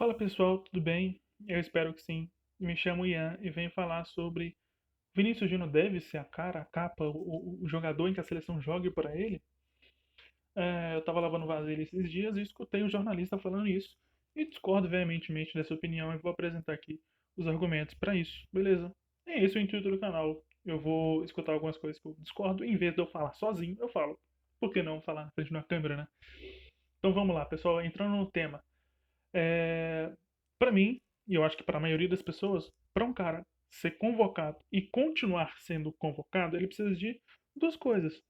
Fala pessoal, tudo bem? Eu espero que sim. Me chamo Ian e venho falar sobre Vinícius Júnior deve ser a cara, a capa, o jogador em que a seleção jogue para ele. Eu estava lavando vasilha esses dias e escutei um jornalista falando isso e discordo veementemente dessa opinião e vou apresentar aqui os argumentos para isso, beleza? É esse o intuito do canal. Eu vou escutar algumas coisas que eu discordo e em vez de eu falar sozinho, eu falo. Por que não falar na frente de uma câmera, né? Então vamos lá, pessoal, entrando no tema. É, para mim, e eu acho que para a maioria das pessoas, para um cara ser convocado e continuar sendo convocado, ele precisa de duas coisas.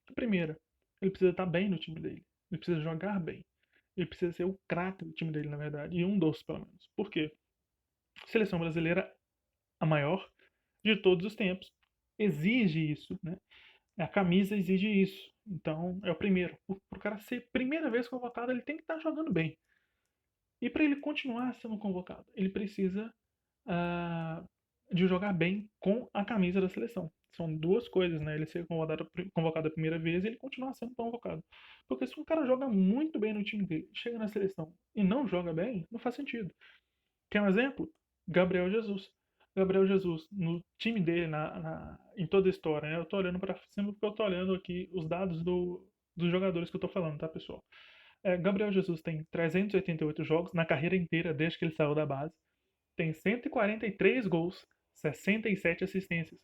A primeira, ele precisa estar bem no time dele. Ele precisa jogar bem. Ele precisa ser o craque do time dele, na verdade. E um dos, pelo menos. Por quê? A seleção brasileira, a maior de todos os tempos, exige isso, né? A camisa exige isso. Então, é o primeiro. Para o cara ser primeira vez convocado, ele tem que estar jogando bem. E para ele continuar sendo convocado, ele precisa ah, de jogar bem com a camisa da seleção. São duas coisas, né? Ele ser convocado a primeira vez e ele continuar sendo convocado. Porque se um cara joga muito bem no time dele, chega na seleção e não joga bem, não faz sentido. Quer um exemplo? Gabriel Jesus. Gabriel Jesus, no time dele, em toda a história, né? Eu tô olhando para cima porque eu tô olhando aqui os dados dos jogadores que eu tô falando, tá, pessoal? Gabriel Jesus tem 388 jogos na carreira inteira desde que ele saiu da base. Tem 143 gols, 67 assistências.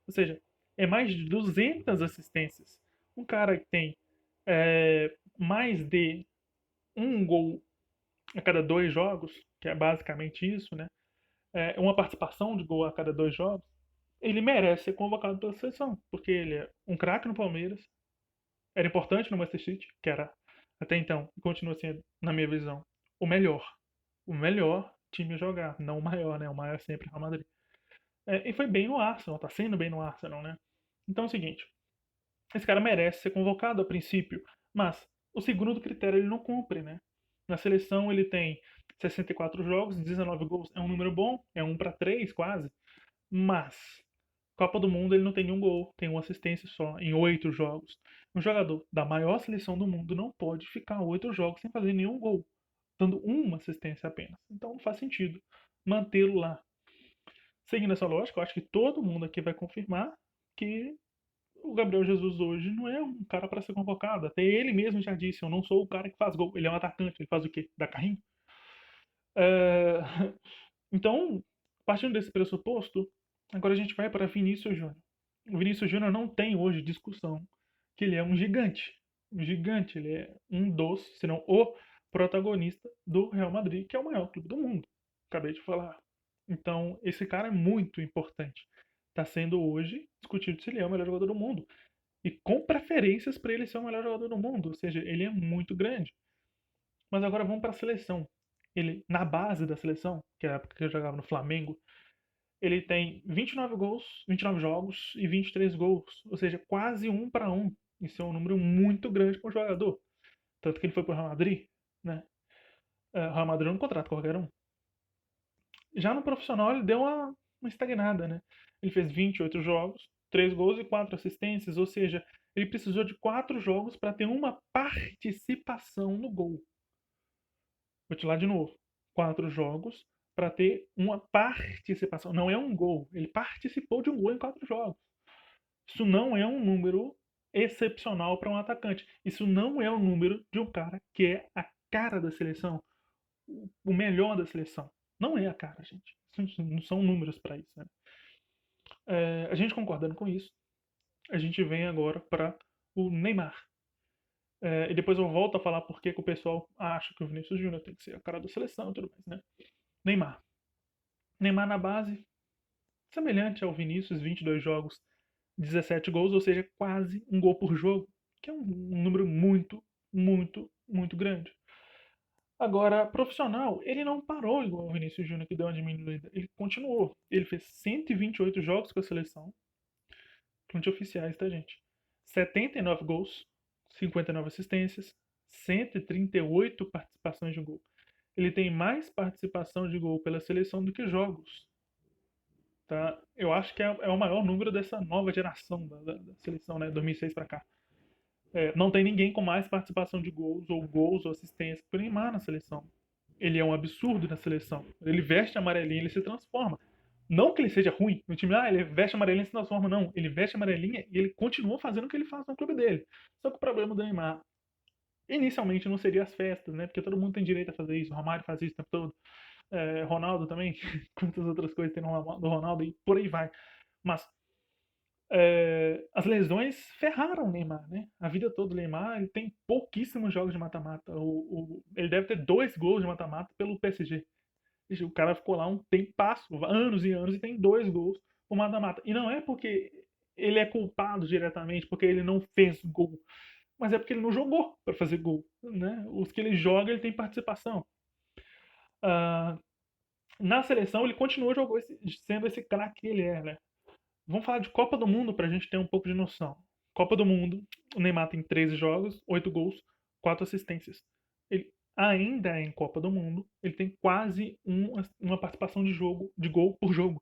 Ou seja, é mais de 200 assistências. Um cara que tem mais de um gol a cada dois jogos, que é basicamente isso, né? Uma participação de gol a cada dois jogos, ele merece ser convocado pela seleção, porque ele é um craque no Palmeiras, era importante no Manchester City, que era até então, e continua sendo, na minha visão, o melhor. O melhor time a jogar, não o maior, né? O maior é sempre o Real Madrid. E foi bem no Arsenal, tá sendo bem no Arsenal, né? Então é o seguinte, esse cara merece ser convocado a princípio, mas o segundo critério ele não cumpre, né? Na seleção ele tem 64 jogos, 19 gols, é um número bom, é 1 para 3 quase, mas Copa do Mundo ele não tem nenhum gol, tem uma assistência só em 8 jogos. Um jogador da maior seleção do mundo não pode ficar 8 jogos sem fazer nenhum gol, dando uma assistência apenas. Então não faz sentido mantê-lo lá. Seguindo essa lógica, eu acho que todo mundo aqui vai confirmar que o Gabriel Jesus hoje não é um cara para ser convocado. Até ele mesmo já disse: eu não sou o cara que faz gol. Ele é um atacante. Ele faz o quê? Dá carrinho? É... Então, partindo desse pressuposto, agora a gente vai para Vinícius Júnior. O Vinícius Júnior não tem hoje discussão que ele é um gigante. Um gigante. Ele é um dos, se não o protagonista do Real Madrid, que é o maior clube do mundo. Acabei de falar. Então, esse cara é muito importante. Está sendo hoje discutido se ele é o melhor jogador do mundo. E com preferências para ele ser o melhor jogador do mundo. Ou seja, ele é muito grande. Mas agora vamos para a seleção. Ele, na base da seleção, que é a época que ele jogava no Flamengo, ele tem 29 gols, 29 jogos e 23 gols. Ou seja, quase 1 para 1. Isso é um número muito grande para um jogador. Tanto que ele foi para o Real Madrid, né? O Real Madrid não contrata qualquer um. Já no profissional ele deu uma estagnada, né? Ele fez 28 jogos, 3 gols e 4 assistências, ou seja, ele precisou de 4 jogos para ter uma participação no gol. Vou te lá de novo. 4 jogos para ter uma participação. Não é um gol. Ele participou de um gol em 4 jogos. Isso não é um número excepcional para um atacante. Isso não é o número de um cara que é a cara da seleção, o melhor da seleção. Não é a cara, gente. Isso não são números para isso. Né? A gente concordando com isso, a gente vem agora para o Neymar. E depois eu volto a falar por que o pessoal acha que o Vinícius Júnior tem que ser a cara da seleção e tudo mais, né? Neymar. Neymar na base, semelhante ao Vinícius, 22 jogos, 17 gols, ou seja, quase um gol por jogo, que é um número muito, muito, muito grande. Agora, profissional, ele não parou igual o Vinícius Júnior, que deu uma diminuída. Ele continuou. Ele fez 128 jogos com a seleção, fontes oficiais, tá, gente? 79 gols, 59 assistências, 138 participações de gol. Ele tem mais participação de gol pela seleção do que jogos. Tá? Eu acho que é o maior número dessa nova geração da seleção, né? 2006 para cá. Não tem ninguém com mais participação de gols ou assistência que o Neymar na seleção. Ele é um absurdo na seleção. Ele veste amarelinha, ele se transforma. Não que ele seja ruim no time, ele veste amarelinha e se transforma, não. Ele veste amarelinha e ele continua fazendo o que ele faz no clube dele. Só que o problema do Neymar, inicialmente, não seria as festas, né? Porque todo mundo tem direito a fazer isso. O Romário faz isso o tempo todo. Ronaldo também. Quantas outras coisas tem do Ronaldo e por aí vai. Mas as lesões ferraram o Neymar, né? A vida toda do Neymar, ele tem pouquíssimos jogos de mata-mata. Ele deve ter 2 gols de mata-mata pelo PSG. O cara ficou lá um tempasso, anos e anos, e tem 2 gols por mata-mata. E não é porque ele é culpado diretamente, porque ele não fez gol, mas é porque ele não jogou para fazer gol, né? Os que ele joga, ele tem participação. Ah, na seleção, ele continua sendo esse craque que ele é, né? Vamos falar de Copa do Mundo pra gente ter um pouco de noção. Copa do Mundo, o Neymar tem 13 jogos, 8 gols, 4 assistências. Ele ainda é em Copa do Mundo, ele tem quase uma participação de gol por jogo.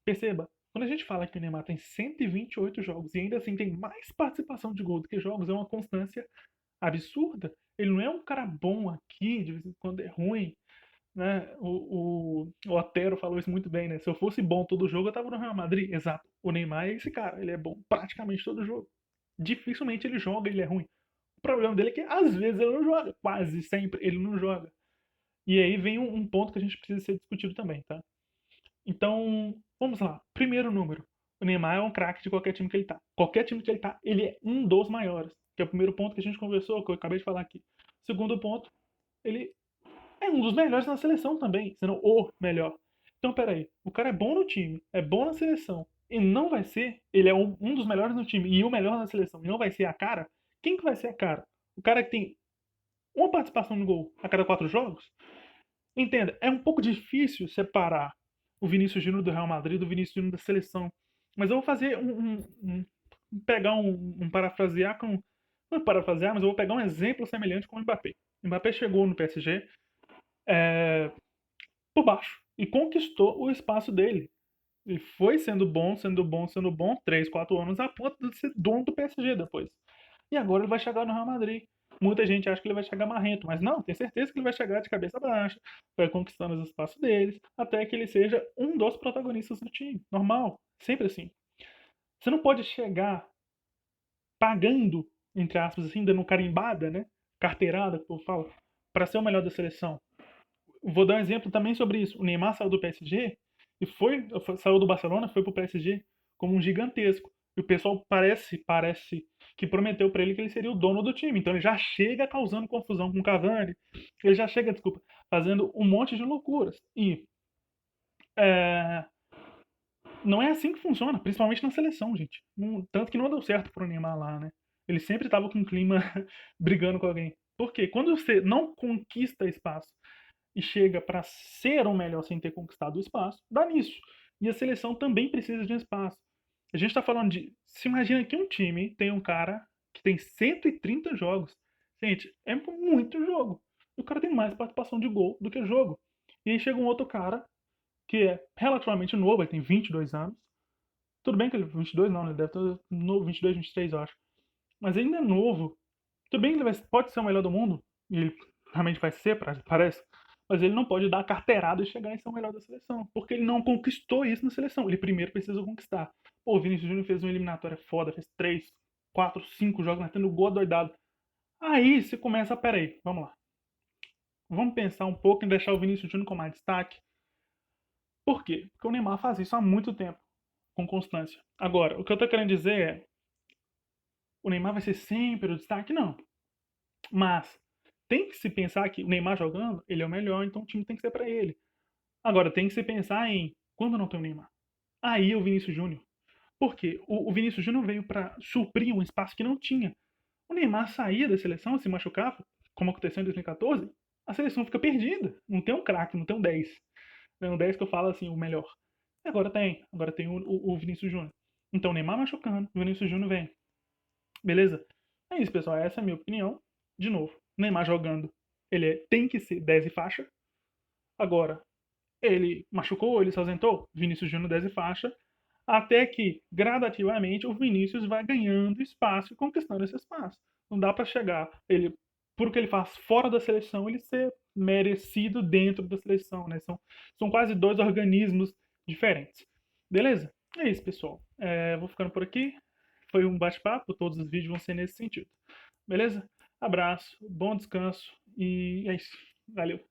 Perceba, quando a gente fala que o Neymar tem 128 jogos e ainda assim tem mais participação de gol do que jogos, é uma constância absurda. Ele não é um cara bom aqui, de vez em quando é ruim, né? O Otero falou isso muito bem, né? Se eu fosse bom todo jogo, eu tava no Real Madrid. Exato. O Neymar é esse cara, ele é bom praticamente todo jogo. Dificilmente ele joga, ele é ruim. O problema dele é que às vezes ele não joga, quase sempre ele não joga. E aí vem um ponto que a gente precisa ser discutido também, tá? Então, vamos lá. Primeiro número. O Neymar é um craque de qualquer time que ele tá. Qualquer time que ele tá, ele é um dos maiores. Que é o primeiro ponto que a gente conversou, que eu acabei de falar aqui. Segundo ponto, ele é um dos melhores na seleção também, sendo o melhor. Então, peraí, o cara é bom no time, é bom na seleção, e não vai ser, ele é um dos melhores no time e o melhor na seleção, e não vai ser a cara? Quem que vai ser a cara? O cara que tem uma participação no gol a cada 4 jogos? Entenda, é um pouco difícil separar o Vinícius Júnior do Real Madrid do Vinícius Júnior da seleção. Mas eu vou fazer pegar parafrasear com. Não é parafrasear, mas eu vou pegar um exemplo semelhante com o Mbappé. O Mbappé chegou no PSG por baixo e conquistou o espaço dele. Ele foi sendo bom, sendo bom, sendo bom, 3, 4 anos a ponto de ser dono do PSG depois. E agora ele vai chegar no Real Madrid. Muita gente acha que ele vai chegar marrento, mas não, tem certeza que ele vai chegar de cabeça baixa, vai conquistando os espaços deles, até que ele seja um dos protagonistas do time. Normal, sempre assim. Você não pode chegar pagando, entre aspas, assim, dando carimbada, né? Carteirada, que eu falo, para ser o melhor da seleção. Vou dar um exemplo também sobre isso. O Neymar saiu do PSG e saiu do Barcelona, foi pro PSG como um gigantesco. E o pessoal parece que prometeu para ele que ele seria o dono do time. Então ele já chega causando confusão com o Cavani. Ele já chega, desculpa, fazendo um monte de loucuras. E é, não é assim que funciona, principalmente na seleção, gente. Tanto que não deu certo pro Neymar lá, né? Ele sempre tava com o clima brigando com alguém. Por quê? Quando você não conquista espaço e chega para ser o melhor sem ter conquistado o espaço, dá nisso. E a seleção também precisa de um espaço. A gente está falando de. Se imagina que um time tem um cara que tem 130 jogos. Gente, é muito jogo. E o cara tem mais participação de gol do que jogo. E aí chega um outro cara que é relativamente novo, ele tem 22 anos. Tudo bem que ele 22 não, ele deve ter novo, 22, 23, eu acho. Mas ele ainda é novo. Tudo bem que ele pode ser o melhor do mundo, e ele realmente vai ser, parece, mas ele não pode dar a carteirada e chegar e ser o melhor da seleção, porque ele não conquistou isso na seleção. Ele primeiro precisa conquistar. Pô, o Vinícius Júnior fez uma eliminatória foda, fez 3, 4, 5 jogos metendo gol adoidado. Aí você começa, peraí, vamos lá. Vamos pensar um pouco em deixar o Vinícius Júnior com mais destaque. Por quê? Porque o Neymar faz isso há muito tempo, com constância. Agora, o que eu tô querendo dizer é, o Neymar vai ser sempre o destaque? Não. Mas tem que se pensar que o Neymar jogando, ele é o melhor, então o time tem que ser para ele. Agora, tem que se pensar em quando não tem o Neymar. Aí o Vinícius Júnior. Por quê? O Vinícius Júnior veio para suprir um espaço que não tinha. O Neymar saía da seleção, se machucava, como aconteceu em 2014, a seleção fica perdida. Não tem um craque, não tem um 10. Não é um 10 que eu falo assim, o melhor. Agora tem o Vinícius Júnior. Então o Neymar machucando, o Vinícius Júnior vem. Beleza? É isso, pessoal. Essa é a minha opinião. De novo, Neymar jogando, tem que ser 10 e faixa. Agora, ele machucou, ele se ausentou, Vinícius Júnior 10 e faixa. Até que, gradativamente, o Vinícius vai ganhando espaço e conquistando esse espaço. Não dá para chegar, ele, por o que ele faz fora da seleção, ele ser merecido dentro da seleção, né? São quase dois organismos diferentes. Beleza? É isso, pessoal. Vou ficando por aqui. Foi um bate-papo, todos os vídeos vão ser nesse sentido. Beleza? Abraço, bom descanso e é isso. Valeu.